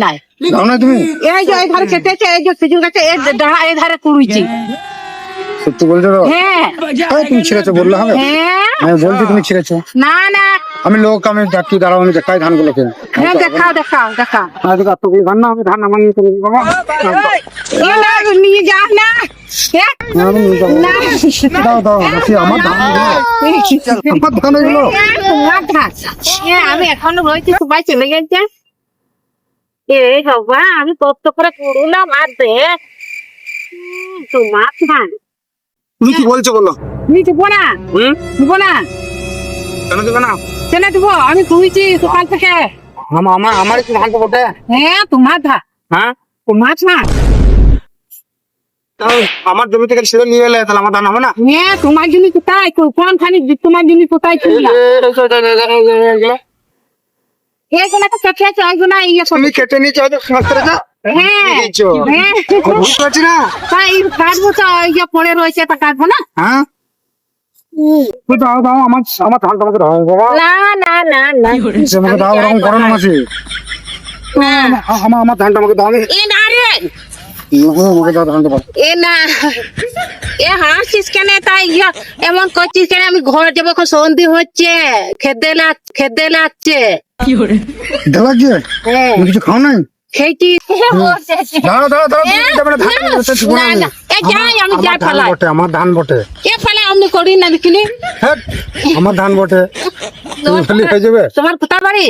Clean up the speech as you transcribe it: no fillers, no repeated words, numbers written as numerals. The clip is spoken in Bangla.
নাই দাও না তুমি এই যে এই ধারে কেটেছে এই যে খেজুর গাছে এই ডাড়া এই ধারে কুড়ুইছি সত্যি বলছো তো? হ্যাঁ এই তুমি ছিঁড়েছো বললে হবে? হ্যাঁ আমি বলছি তুমি ছিঁড়েছো। না না আমি ডাকি দাঁড়াও, আমি দেখাই ধানগুলোকে। হ্যাঁ দেখাও দেখাও দেখাও আজকে এতগুলো ধান না, আমি ধান আমার নিয়ে চলে যাবো। এ না নিয়ে যাস না হ্যাঁ? আমি নিয়ে যাবো। না দাও দাও দেখি আমার ধান আমার ধান এগুলো। তোমার ধান আমি এখনো রয়েছি সবাই চলে গেছে এই বাবা আমি কষ্ট করে করলাম আর দেখ তোমার ধান তুমি কি বলছো বলো? তুমি দেবো না দেবো না কেন দেবে না? চেনে দেবো আমি ধুইছি সকাল থেকে আমার একটু ধান তো বটে। হ্যাঁ তোমার ধান হ্যাঁ, তোমার ধান তাও আমার জমি থেকে ছিঁড়ে নিয়ে এলে তাহলে আমার ধান হবে না? হ্যাঁ তোমার জিনিস কোথায় কোনখানি তোমার জিনিস কোথায় ছিল এইগুলো তো কেটে আছে ওইগুলো ইয়ে তুমি কেটে নিয়েছো হয়তো শাস্ত্রে যা হ্যাঁ দিয়েছো। হ্যাঁ বুঝতে পারছি না। তাই কাটবো তো ওই যে পড়ে রয়েছে তা কাটবো না হ্যাঁ, তুই দাও দাও আমার ধান তোমাকে দাও বাবা। না না না না আমাকে দাও, ওরকম করো না মাসি। আমার ধানটা আমাকে দাও। এ না রে আমাকে দাও ধানটা দাও। এ না এ হাসছিস কেন তাই ইয়া এমন করছিস কেন আমি ঘর যাবো এখন সন্ধি হচ্ছে খেতে লাগছে দেওয়া কি? হ্যাঁ তুমি কিছু খাও নাই? খেয়েছি দাঁড়াও দাঁড়াও দাঁড়াও, তুমি যাবে না, ধান দিতে দিব না না আমি। না এ যাই আমি যাই আমার ধান ফেলাই বটে, আমার ধান বটে। এ ফেলাই আমি করি না দেখিনি হ্যাঁ, আমার ধান বটে। তুমি ফেলি হয়ে যাবে। তোমার কোথায় বাড়ি